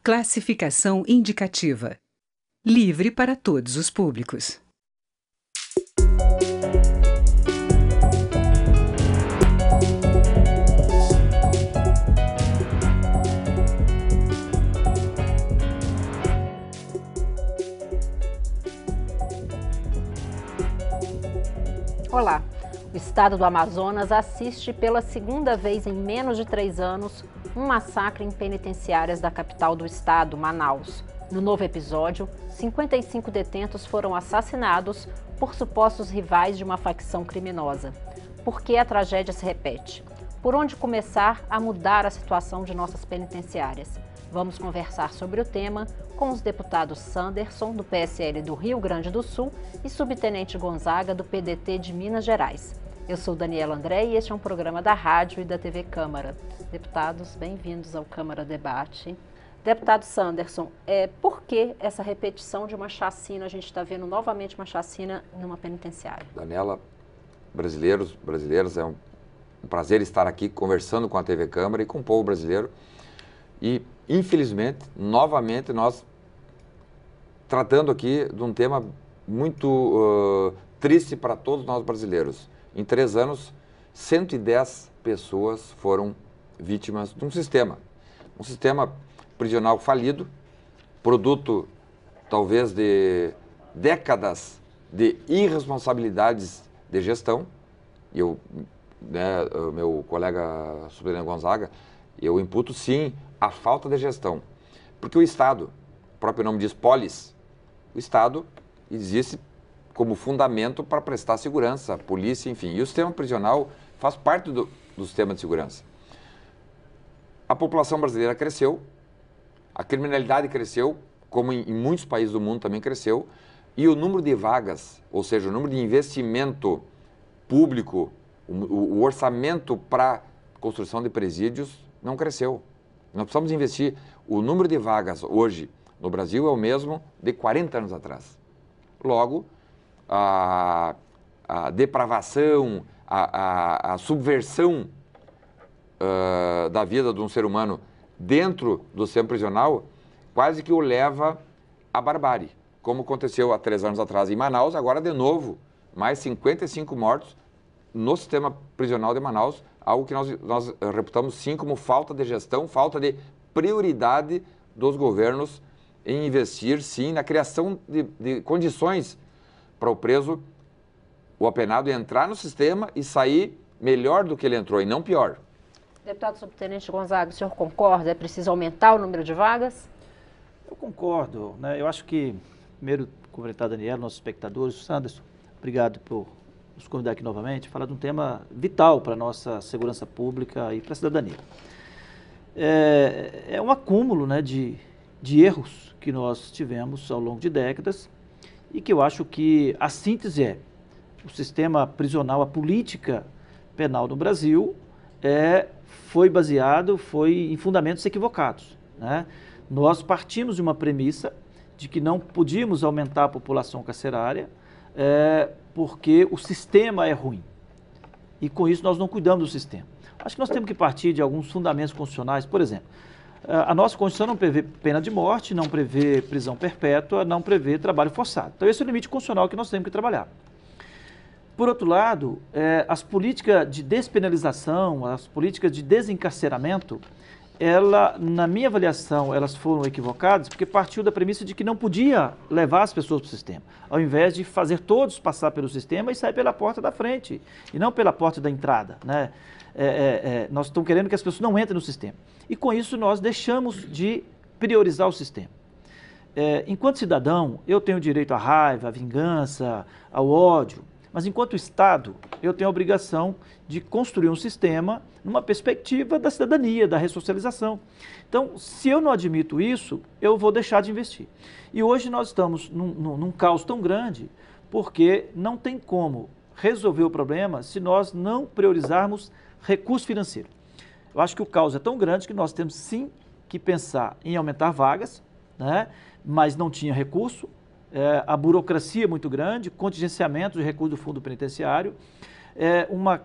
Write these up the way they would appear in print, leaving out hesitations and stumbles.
Classificação indicativa. Livre para todos os públicos. Olá, o estado do Amazonas assiste pela segunda vez em menos de 3 anos um massacre em penitenciárias da capital do estado, Manaus. No novo episódio, 55 detentos foram assassinados por supostos rivais de uma facção criminosa. Por que a tragédia se repete? Por onde começar a mudar a situação de nossas penitenciárias? Vamos conversar sobre o tema com os deputados Sanderson, do PSL do Rio Grande do Sul, e Subtenente Gonzaga, do PDT de Minas Gerais. Eu sou Daniela André e este é um programa da rádio e da TV Câmara. Deputados, bem-vindos ao Câmara Debate. Deputado Sanderson, por que essa repetição de uma chacina? A gente está vendo novamente uma chacina numa penitenciária. Daniela, brasileiras, é um prazer estar aqui conversando com a TV Câmara e com o povo brasileiro. E, infelizmente, novamente, nós tratando aqui de um tema muito triste para todos nós brasileiros. Em 3 anos, 110 pessoas foram vítimas de um sistema prisional falido, produto talvez de décadas de irresponsabilidades de gestão. Eu, meu colega Subtenente Gonzaga, eu imputo sim a falta de gestão, porque o Estado, o próprio nome diz polis, o Estado existe como fundamento para prestar segurança, polícia, enfim. E o sistema prisional faz parte do sistema de segurança. A população brasileira cresceu, a criminalidade cresceu, como em muitos países do mundo também cresceu, e o número de vagas, ou seja, o número de investimento público, o orçamento para construção de presídios não cresceu. Nós precisamos investir. O número de vagas hoje no Brasil é o mesmo de 40 anos atrás. Logo, a depravação, a subversão da vida de um ser humano dentro do sistema prisional quase que o leva à barbárie, como aconteceu há 3 anos atrás em Manaus, agora de novo, mais 55 mortos no sistema prisional de Manaus, algo que nós reputamos sim como falta de gestão, falta de prioridade dos governos em investir sim na criação de condições para o preso, o apenado, entrar no sistema e sair melhor do que ele entrou e não pior. Deputado Subtenente Gonzaga, o senhor concorda? É preciso aumentar o número de vagas? Eu concordo, né? Eu acho que, primeiro, cumprimentar a Daniela, nossos espectadores, Sanderson, obrigado por nos convidar aqui novamente, falar de um tema vital para a nossa segurança pública e para a cidadania. É um acúmulo, né, de erros que nós tivemos ao longo de décadas e que eu acho que a síntese é o sistema prisional, a política penal no Brasil foi em fundamentos equivocados, né? Nós partimos de uma premissa de que não podíamos aumentar a população carcerária porque o sistema é ruim. E com isso nós não cuidamos do sistema. Acho que nós temos que partir de alguns fundamentos constitucionais. Por exemplo, a nossa Constituição não prevê pena de morte, não prevê prisão perpétua, não prevê trabalho forçado. Então esse é o limite constitucional que nós temos que trabalhar. Por outro lado, as políticas de despenalização, as políticas de desencarceramento, na minha avaliação, elas foram equivocadas porque partiu da premissa de que não podia levar as pessoas para o sistema, ao invés de fazer todos passar pelo sistema e sair pela porta da frente, e não pela porta da entrada, né? Nós estamos querendo que as pessoas não entrem no sistema. E com isso nós deixamos de priorizar o sistema. Enquanto cidadão, eu tenho direito à raiva, à vingança, ao ódio, mas enquanto Estado, eu tenho a obrigação de construir um sistema numa perspectiva da cidadania, da ressocialização. Então, se eu não admito isso, eu vou deixar de investir. E hoje nós estamos num caos tão grande, porque não tem como resolver o problema se nós não priorizarmos recurso financeiro. Eu acho que o caos é tão grande que nós temos sim que pensar em aumentar vagas, né? Mas não tinha recurso, a burocracia muito grande, contingenciamento de recursos do fundo penitenciário,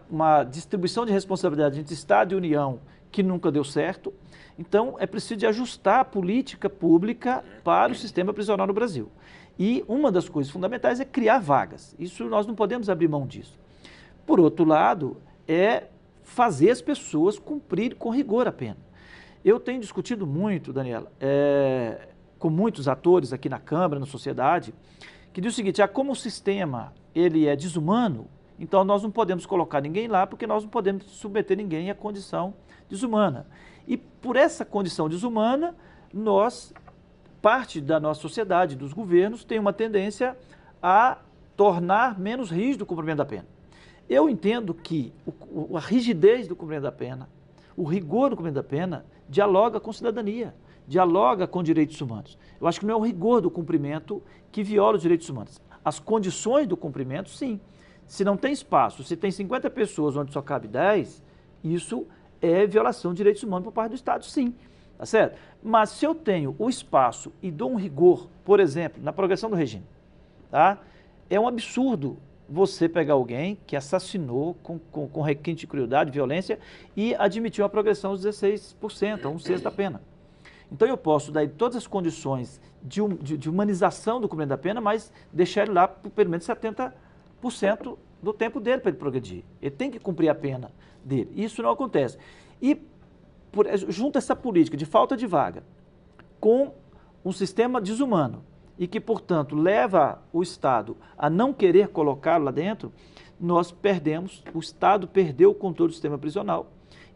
uma distribuição de responsabilidade entre Estado e União que nunca deu certo. Então, é preciso de ajustar a política pública para o sistema prisional no Brasil. E uma das coisas fundamentais é criar vagas. Isso nós não podemos abrir mão disso. Por outro lado, é fazer as pessoas cumprir com rigor a pena. Eu tenho discutido muito, Daniela, com muitos atores aqui na Câmara, na sociedade, que diz o seguinte: como o sistema ele é desumano, então nós não podemos colocar ninguém lá porque nós não podemos submeter ninguém à condição desumana. E por essa condição desumana, parte da nossa sociedade, dos governos, tem uma tendência a tornar menos rígido o cumprimento da pena. Eu entendo que a rigidez do cumprimento da pena, o rigor do cumprimento da pena, dialoga com cidadania, dialoga com direitos humanos. Eu acho que não é o rigor do cumprimento que viola os direitos humanos. As condições do cumprimento, sim. Se não tem espaço, se tem 50 pessoas onde só cabe 10, isso é violação de direitos humanos por parte do Estado, sim. Tá certo? Mas se eu tenho o espaço e dou um rigor, por exemplo, na progressão do regime, tá? É um absurdo você pegar alguém que assassinou com requinte de crueldade, violência e admitiu a progressão dos 16%, a 1/6 da pena. Então eu posso dar todas as condições de humanização do cumprimento da pena, mas deixar ele lá por pelo menos 70% do tempo dele para ele progredir. Ele tem que cumprir a pena dele. Isso não acontece. E junto essa política de falta de vaga com um sistema desumano e que, portanto, leva o Estado a não querer colocá-lo lá dentro, nós perdemos, o Estado perdeu o controle do sistema prisional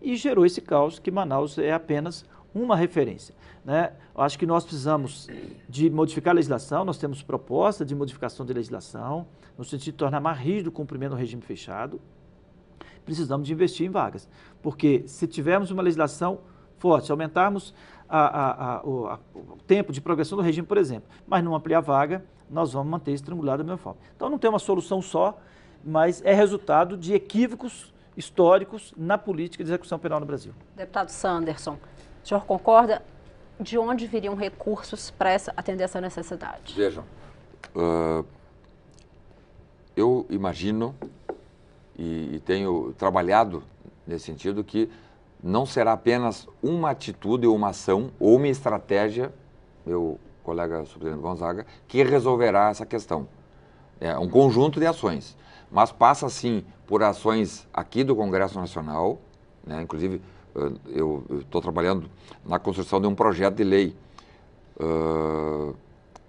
e gerou esse caos que Manaus é apenas uma referência, né? Eu acho que nós precisamos de modificar a legislação, nós temos proposta de modificação de legislação, no sentido de tornar mais rígido o cumprimento do regime fechado. Precisamos de investir em vagas, porque se tivermos uma legislação forte, se aumentarmos o tempo de progressão do regime, por exemplo, mas não ampliar a vaga, nós vamos manter estrangulado da mesma forma. Então não tem uma solução só, mas é resultado de equívocos históricos na política de execução penal no Brasil. Deputado Sanderson, o senhor concorda? De onde viriam recursos para atender essa necessidade? Vejam, eu imagino e tenho trabalhado nesse sentido que não será apenas uma atitude ou uma ação ou uma estratégia, meu colega subtenente Gonzaga, que resolverá essa questão. É um conjunto de ações, mas passa sim por ações aqui do Congresso Nacional, né? Inclusive eu estou trabalhando na construção de um projeto de lei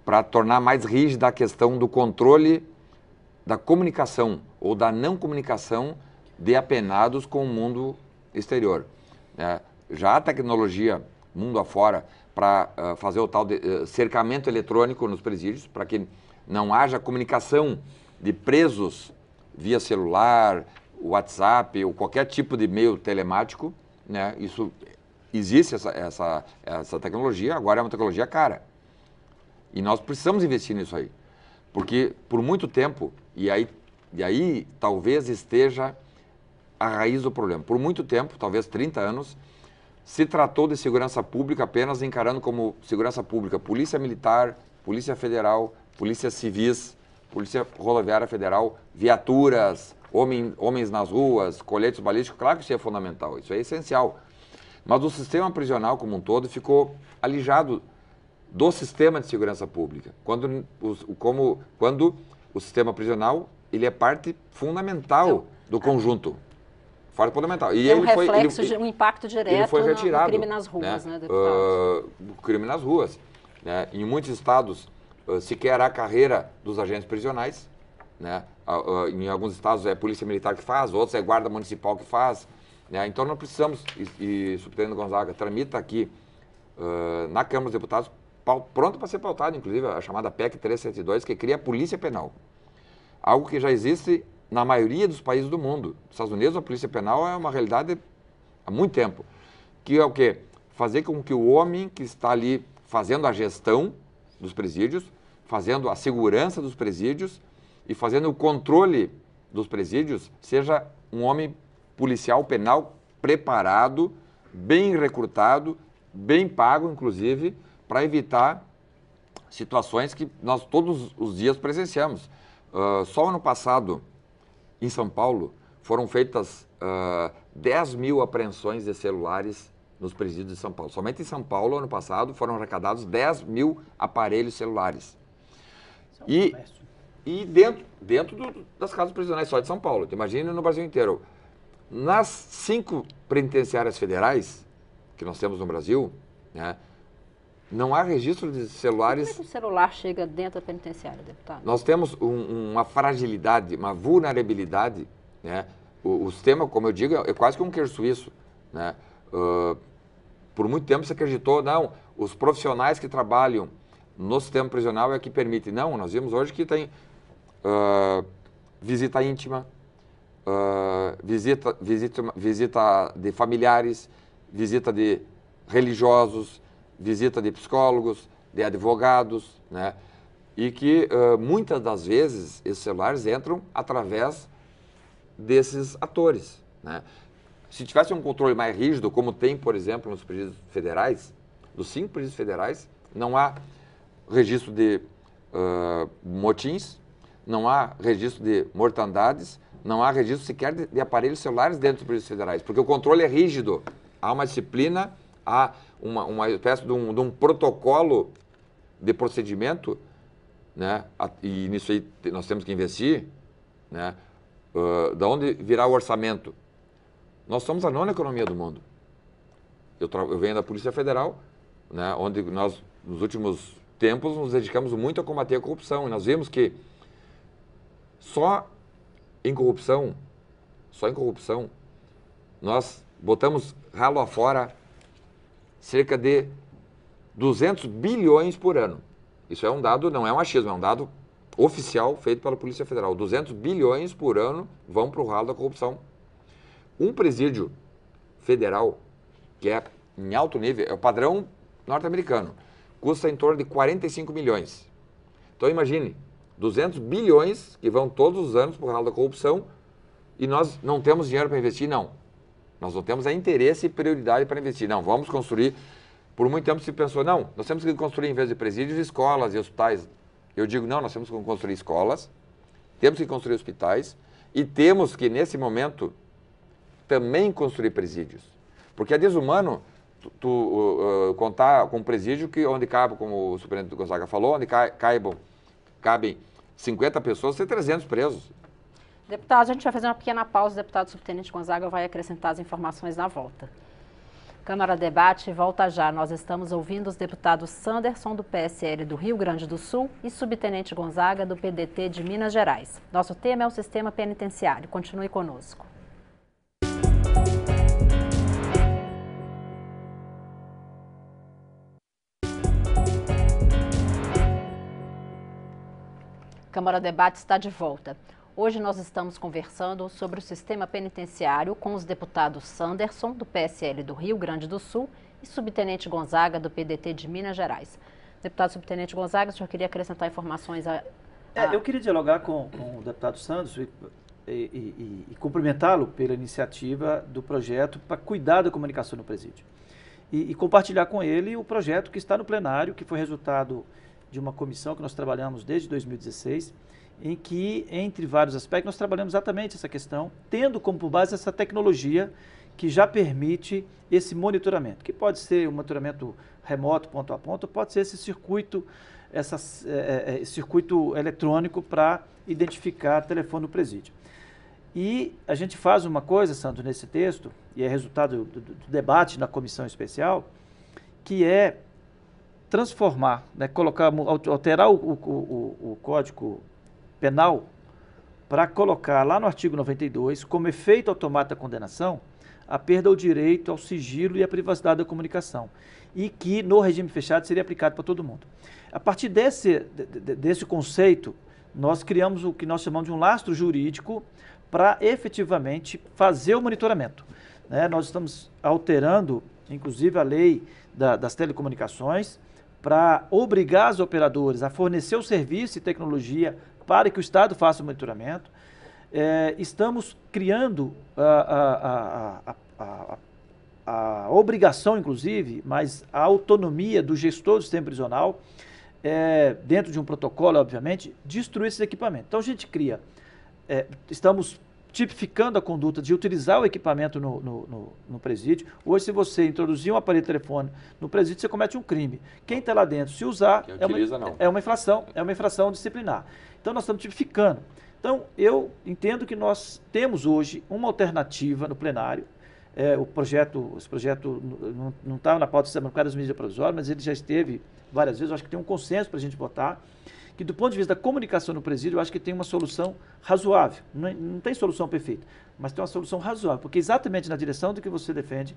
para tornar mais rígida a questão do controle da comunicação ou da não comunicação de apenados com o mundo exterior. Já há tecnologia mundo afora para fazer o tal de cercamento eletrônico nos presídios, para que não haja comunicação de presos via celular, WhatsApp ou qualquer tipo de meio telemático, né? Isso existe, essa tecnologia, agora é uma tecnologia cara. E nós precisamos investir nisso aí, porque por muito tempo, e aí talvez esteja a raiz do problema. Por muito tempo, talvez 30 anos, se tratou de segurança pública apenas encarando como segurança pública Polícia Militar, Polícia Federal, Polícia Civis, Polícia Rodoviária Federal, viaturas, homens nas ruas, coletes balísticos. Claro que isso é fundamental, isso é essencial. Mas o sistema prisional como um todo ficou alijado do sistema de segurança pública, quando o sistema prisional ele é parte fundamental do conjunto. Parte fundamental. E é um reflexo de um impacto direto ele foi retirado, no crime nas ruas, né, deputado? O crime nas ruas. Né? Em muitos estados, sequer há carreira dos agentes prisionais. Né? Em alguns estados é Polícia Militar que faz, outros é Guarda Municipal que faz. Né? Então, não precisamos, e subtenente Gonzaga tramita aqui na Câmara dos Deputados, pronto para ser pautado, inclusive, a chamada PEC 372, que cria a Polícia Penal. Algo que já existe na maioria dos países do mundo. Nos Estados Unidos, a Polícia Penal é uma realidade há muito tempo. Que é o quê? Fazer com que o homem que está ali fazendo a gestão dos presídios, fazendo a segurança dos presídios e fazendo o controle dos presídios, seja um homem policial penal preparado, bem recrutado, bem pago, inclusive, para evitar situações que nós todos os dias presenciamos. Só ano passado, em São Paulo, foram feitas 10 mil apreensões de celulares nos presídios de São Paulo. Somente em São Paulo, ano passado, foram arrecadados 10 mil aparelhos celulares. E dentro das casas prisionais só de São Paulo. Imagina no Brasil inteiro. Nas 5 penitenciárias federais que nós temos no Brasil, né, não há registro de celulares. Como é que o celular chega dentro da penitenciária, deputado? Nós temos uma fragilidade, uma vulnerabilidade, né? O sistema, como eu digo, é quase que um queijo suíço, né? Por muito tempo se acreditou, não, os profissionais que trabalham no sistema prisional é que permite. Não, nós vimos hoje que tem visita íntima, visita de familiares, visita de religiosos, visita de psicólogos, de advogados, né? E que muitas das vezes esses celulares entram através desses atores, né? Se tivesse um controle mais rígido, como tem, por exemplo, nos presídios federais, dos 5 presídios federais, não há registro de motins, não há registro de mortandades, não há registro sequer de aparelhos celulares dentro dos presídios federais, porque o controle é rígido. Há uma disciplina, há uma espécie de um protocolo de procedimento, né? E nisso aí nós temos que investir, né? Da onde virá o orçamento? Nós somos a 9ª economia do mundo. Eu venho da Polícia Federal, né? Onde nós, nos últimos tempos, nos dedicamos muito a combater a corrupção. E nós vimos que só em corrupção, nós botamos ralo afora cerca de 200 bilhões por ano. Isso é um dado, não é um achismo, é um dado oficial feito pela Polícia Federal. 200 bilhões por ano vão para o ralo da corrupção. Um presídio federal, que é em alto nível, é o padrão norte-americano, custa em torno de 45 milhões. Então imagine, 200 bilhões que vão todos os anos para o ralo da corrupção e nós não temos dinheiro para investir, não. Nós não temos interesse e prioridade para investir. Não, vamos construir. Por muito tempo se pensou, não, nós temos que construir, em vez de presídios, escolas e hospitais. Eu digo, não, nós temos que construir escolas, temos que construir hospitais e temos que, nesse momento, também construir presídios. Porque é desumano tu contar com um presídio onde cabe, como o superintendente Gonzaga falou, onde cabem 50 pessoas, ter 300 presos. Deputado, a gente vai fazer uma pequena pausa. O deputado subtenente Gonzaga vai acrescentar as informações na volta. Câmara Debate volta já. Nós estamos ouvindo os deputados Sanderson, do PSL do Rio Grande do Sul, e subtenente Gonzaga, do PDT de Minas Gerais. Nosso tema é o sistema penitenciário. Continue conosco. Câmara Debate está de volta. Hoje nós estamos conversando sobre o sistema penitenciário com os deputados Sanderson, do PSL do Rio Grande do Sul, e subtenente Gonzaga, do PDT de Minas Gerais. Deputado subtenente Gonzaga, o senhor queria acrescentar informações? Eu queria dialogar com o deputado Sanderson e cumprimentá-lo pela iniciativa do projeto para cuidar da comunicação no presídio. E compartilhar com ele o projeto que está no plenário, que foi resultado de uma comissão que nós trabalhamos desde 2016, em que, entre vários aspectos, nós trabalhamos exatamente essa questão, tendo como base essa tecnologia que já permite esse monitoramento, que pode ser um monitoramento remoto, ponto a ponto, pode ser esse circuito, circuito eletrônico para identificar telefone no presídio. E a gente faz uma coisa, Santos, nesse texto, e é resultado do debate na comissão especial, que é transformar, né, alterar o Código Penal para colocar lá no artigo 92, como efeito automático da condenação, a perda ao direito ao sigilo e à privacidade da comunicação, e que no regime fechado seria aplicado para todo mundo. A partir desse conceito, nós criamos o que nós chamamos de um lastro jurídico para efetivamente fazer o monitoramento, né? Nós estamos alterando, inclusive, a lei das telecomunicações para obrigar os operadores a fornecer o serviço e tecnologia para que o Estado faça o monitoramento. Estamos criando a obrigação, inclusive, mas a autonomia do gestor do sistema prisional, dentro de um protocolo, obviamente, destruir esses equipamentos. Então, a gente cria, estamos tipificando a conduta de utilizar o equipamento no presídio. Hoje, se você introduzir um aparelho de telefone no presídio, você comete um crime. Quem está lá dentro, se usar, é uma infração disciplinar. Então, nós estamos tipificando. Então, eu entendo que nós temos hoje uma alternativa no plenário. Esse projeto não estava na pauta por causa das medidas provisórias, mas ele já esteve várias vezes. Eu acho que tem um consenso para a gente votar, que do ponto de vista da comunicação no presídio, eu acho que tem uma solução razoável. Não tem solução perfeita, mas tem uma solução razoável, porque exatamente na direção do que você defende,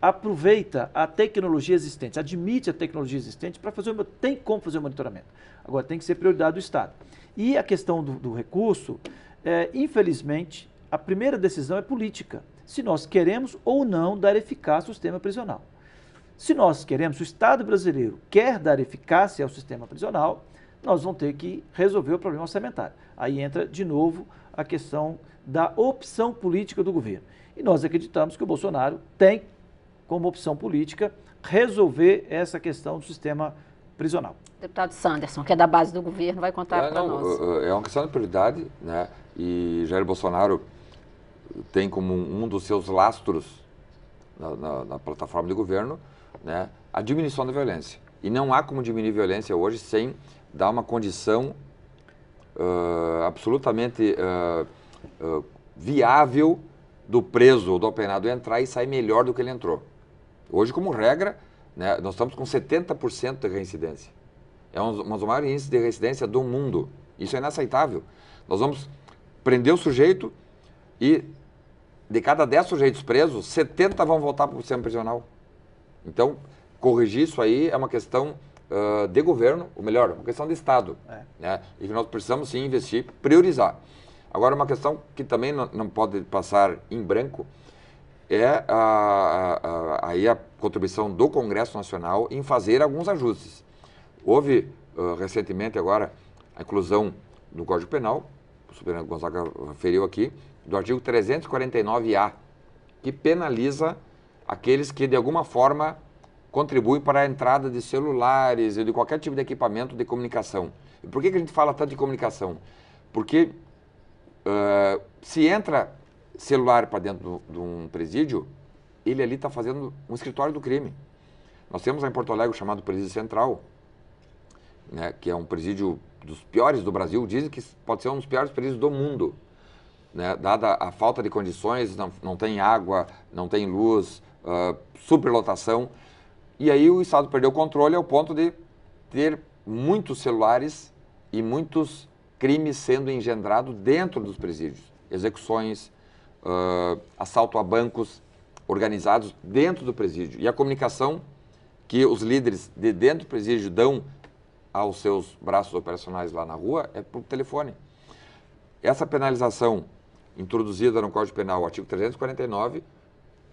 aproveita a tecnologia existente, admite a tecnologia existente para fazer tem como fazer o monitoramento. Agora, tem que ser prioridade do Estado. E a questão do recurso, infelizmente, a primeira decisão é política, se nós queremos ou não dar eficácia ao sistema prisional. Se nós queremos, se o Estado brasileiro quer dar eficácia ao sistema prisional, nós vamos ter que resolver o problema orçamentário. Aí entra, de novo, a questão da opção política do governo. E nós acreditamos que o Bolsonaro tem como opção política resolver essa questão do sistema prisional. Deputado Sanderson, que é da base do governo, vai contar para nós. É uma questão de prioridade, né? E Jair Bolsonaro tem como um dos seus lastros na plataforma de governo, né, a diminuição da violência. E não há como diminuir a violência hoje sem dar uma condição absolutamente viável do preso ou do apenado entrar e sair melhor do que ele entrou. Hoje, como regra, né, nós estamos com 70% de reincidência. É um dos maiores índices de reincidência do mundo. Isso é inaceitável. Nós vamos prender o sujeito e de cada 10 sujeitos presos, 70 vão voltar para o sistema prisional. Então, corrigir isso aí é uma questão de governo, ou melhor, uma questão de Estado. Né? E que nós precisamos sim investir, priorizar. Agora, uma questão que também não pode passar em branco é aí a contribuição do Congresso Nacional em fazer alguns ajustes. Houve recentemente agora a inclusão no Código Penal, o Superintendente Gonzaga referiu aqui, do artigo 349-A, que penaliza aqueles que de alguma forma contribuem para a entrada de celulares e de qualquer tipo de equipamento de comunicação. E por que a gente fala tanto de comunicação? Porque se entra celular para dentro de um presídio, ele ali está fazendo um escritório do crime. Nós temos em Porto Alegre chamado Presídio Central, né, que é um presídio dos piores do Brasil, dizem que pode ser um dos piores presídios do mundo, né, dada a falta de condições, não tem água, não tem luz, superlotação. E aí o Estado perdeu o controle ao ponto de ter muitos celulares e muitos crimes sendo engendrados dentro dos presídios. Execuções, assalto a bancos organizados dentro do presídio. E a comunicação que os líderes de dentro do presídio dão aos seus braços operacionais lá na rua é por telefone. Essa penalização introduzida no Código Penal, artigo 349,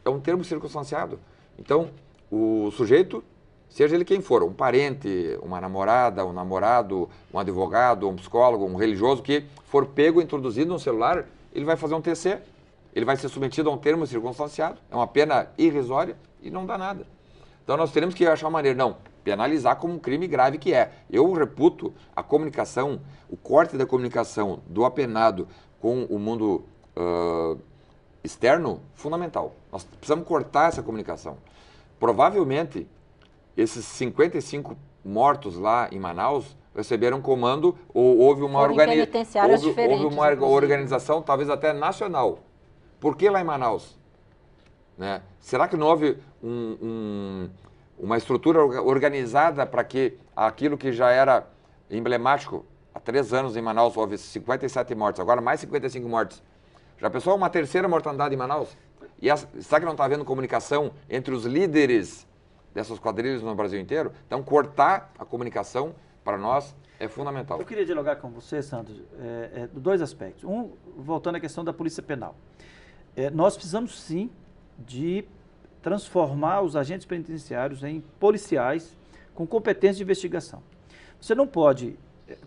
é um termo circunstanciado. Então, o sujeito, seja ele quem for, um parente, uma namorada, um namorado, um advogado, um psicólogo, um religioso que for pego, introduzido no celular, ele vai fazer um TC, ele vai ser submetido a um termo circunstanciado, é uma pena irrisória e não dá nada. Então, nós teremos que achar uma maneira, não, penalizar como um crime grave que é. Eu reputo a comunicação, o corte da comunicação do apenado com o mundo externo, fundamental. Nós precisamos cortar essa comunicação. Provavelmente, esses 55 mortos lá em Manaus receberam comando ou houve uma, organização, talvez até nacional. Por que lá em Manaus? Né? Será que não houve uma estrutura organizada para que aquilo que já era emblemático, há 3 anos em Manaus houve 57 mortes, agora mais 55 mortes. Já pensou uma terceira mortandade em Manaus? E será que não está havendo comunicação entre os líderes dessas quadrilhas no Brasil inteiro? Então, cortar a comunicação, para nós, é fundamental. Eu queria dialogar com você, Santos, de 2 aspectos. Um, voltando à questão da Polícia Penal. Nós precisamos, sim, de transformar os agentes penitenciários em policiais com competência de investigação. Você não pode...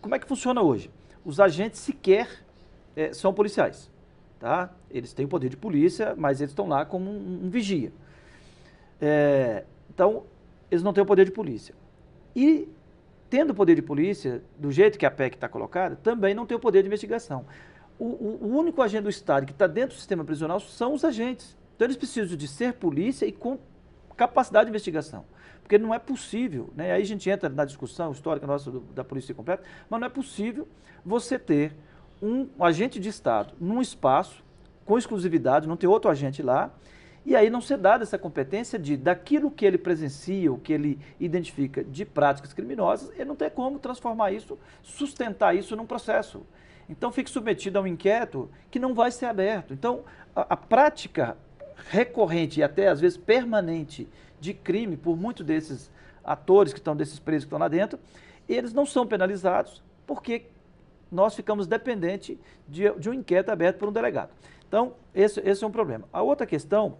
Como é que funciona hoje? Os agentes sequer são policiais. Tá? Eles têm o poder de polícia, mas eles estão lá como um vigia. Então, eles não têm o poder de polícia. E, tendo o poder de polícia, do jeito que a PEC está colocada, também não tem o poder de investigação. o único agente do Estado que está dentro do sistema prisional são os agentes. Então eles precisam de ser polícia e com capacidade de investigação. Porque não é possível, né? Aí a gente entra na discussão histórica nossa da polícia completa, mas não é possível você ter um agente de Estado num espaço com exclusividade, não ter outro agente lá, e aí não ser dada essa competência daquilo que ele presencia, o que ele identifica de práticas criminosas, ele não tem como transformar isso, sustentar isso num processo. Então fica submetido a um inquérito que não vai ser aberto. Então a prática recorrente e até às vezes permanente de crime por muitos desses atores que estão, desses presos que estão lá dentro, eles não são penalizados porque nós ficamos dependentes de um inquérito aberto por um delegado. Então, esse é um problema. A outra questão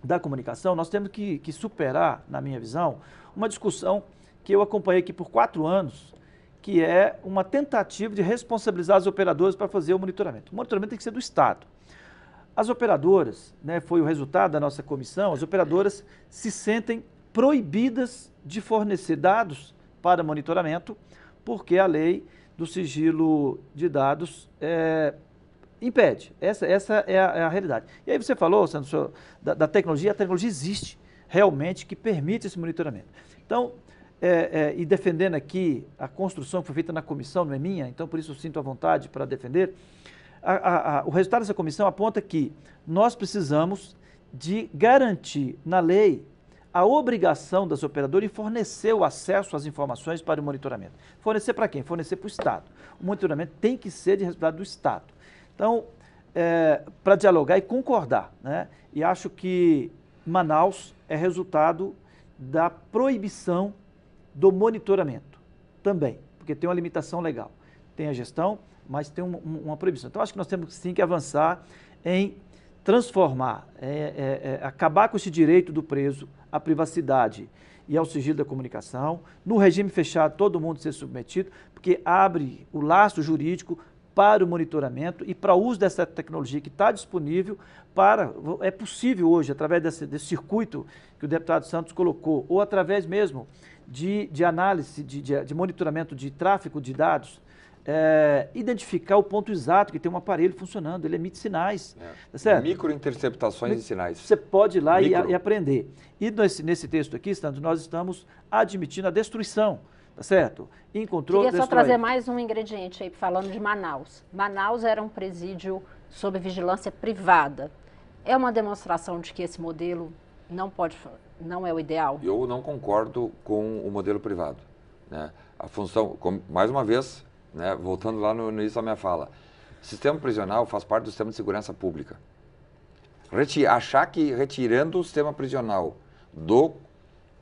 da comunicação, nós temos que superar, na minha visão, uma discussão que eu acompanhei aqui por 4 anos, que é uma tentativa de responsabilizar as operadoras para fazer o monitoramento. O monitoramento tem que ser do Estado. As operadoras, né, foi o resultado da nossa comissão, as operadoras se sentem proibidas de fornecer dados para monitoramento, porque a lei do sigilo de dados impede. Essa é a realidade. E aí você falou, Sandro, da tecnologia. A tecnologia existe realmente que permite esse monitoramento. Então, e defendendo aqui a construção que foi feita na comissão, não é minha, então por isso eu sinto a vontade para defender, o resultado dessa comissão aponta que nós precisamos de garantir na lei a obrigação das operadoras em fornecer o acesso às informações para o monitoramento. Fornecer para quem? Fornecer para o Estado. O monitoramento tem que ser de responsabilidade do Estado. Então, para dialogar e concordar, né? E acho que Manaus é resultado da proibição do monitoramento também, porque tem uma limitação legal. Tem a gestão, mas tem uma proibição. Então, acho que nós temos sim que avançar em transformar, acabar com esse direito do preso à privacidade e ao sigilo da comunicação, no regime fechado todo mundo ser submetido, porque abre o laço jurídico para o monitoramento e para o uso dessa tecnologia que está disponível é possível hoje, através desse circuito que o deputado Santos colocou, ou através mesmo de análise, de monitoramento de tráfego de dados, identificar o ponto exato que tem um aparelho funcionando, ele emite sinais, tá certo? Microinterceptações de sinais. Você pode ir lá e aprender. E nesse texto aqui, Sandro, nós estamos admitindo a destruição, tá certo? Encontrou, queria só trazer mais um ingrediente aí, falando de Manaus. Manaus era um presídio sob vigilância privada. É uma demonstração de que esse modelo não é o ideal? Eu não concordo com o modelo privado, né? A função, mais uma vez, né, voltando lá no início da minha fala, o sistema prisional faz parte do sistema de segurança pública. Achar que retirando o sistema prisional do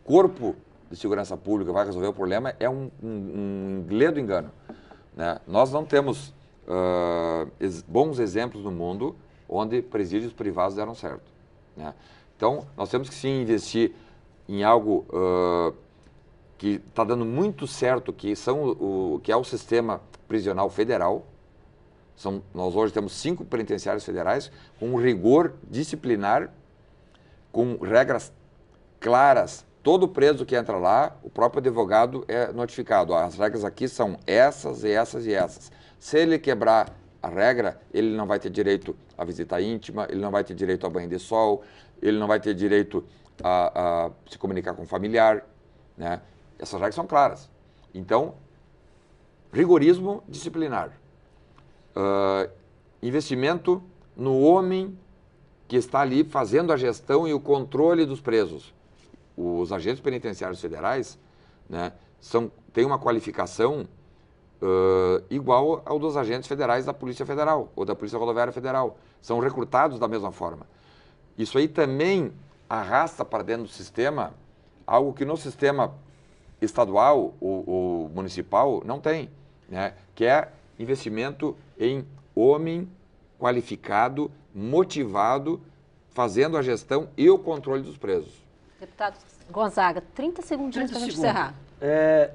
corpo de segurança pública vai resolver o problema é um ledo engano, né? Nós não temos bons exemplos no mundo onde presídios privados deram certo, né? Então, nós temos que sim investir em algo que está dando muito certo, que é o sistema prisional federal. Nós hoje temos 5 penitenciários federais com rigor disciplinar, com regras claras. Todo preso que entra lá, o próprio advogado é notificado. As regras aqui são essas e essas e essas. Se ele quebrar a regra, ele não vai ter direito à visita íntima, ele não vai ter direito a banho de sol, ele não vai ter direito a se comunicar com o familiar, né? Essas regras são claras. Então, rigorismo disciplinar. Investimento no homem que está ali fazendo a gestão e o controle dos presos. Os agentes penitenciários federais, né, têm uma qualificação igual ao dos agentes federais da Polícia Federal ou da Polícia Rodoviária Federal. São recrutados da mesma forma. Isso aí também arrasta para dentro do sistema algo que no sistema estadual ou municipal não tem, né, que é investimento em homem qualificado, motivado, fazendo a gestão e o controle dos presos. Deputado Gonzaga, 30 segundinhos para a gente encerrar.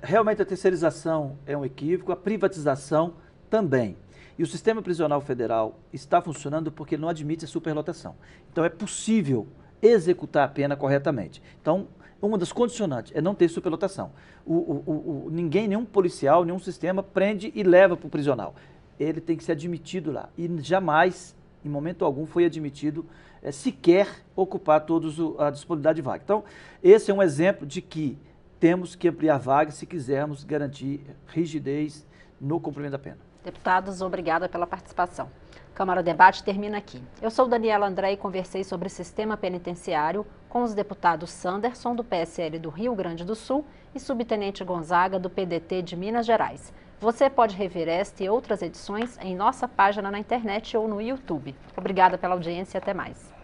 Realmente a terceirização é um equívoco, a privatização também. E o sistema prisional federal está funcionando porque não admite a superlotação. Então é possível executar a pena corretamente. Então, uma das condicionantes é não ter superlotação. Nenhum policial, nenhum sistema prende e leva para o prisional. ele tem que ser admitido lá. E jamais, em momento algum, foi admitido sequer ocupar a disponibilidade de vaga. Então, esse é um exemplo de que temos que ampliar vagas se quisermos garantir rigidez no cumprimento da pena. Deputados, obrigada pela participação. Câmara Debate termina aqui. Eu sou Daniela André e conversei sobre sistema penitenciário com os deputados Sanderson, do PSL do Rio Grande do Sul, e Subtenente Gonzaga, do PDT de Minas Gerais. Você pode rever esta e outras edições em nossa página na internet ou no YouTube. Obrigada pela audiência e até mais.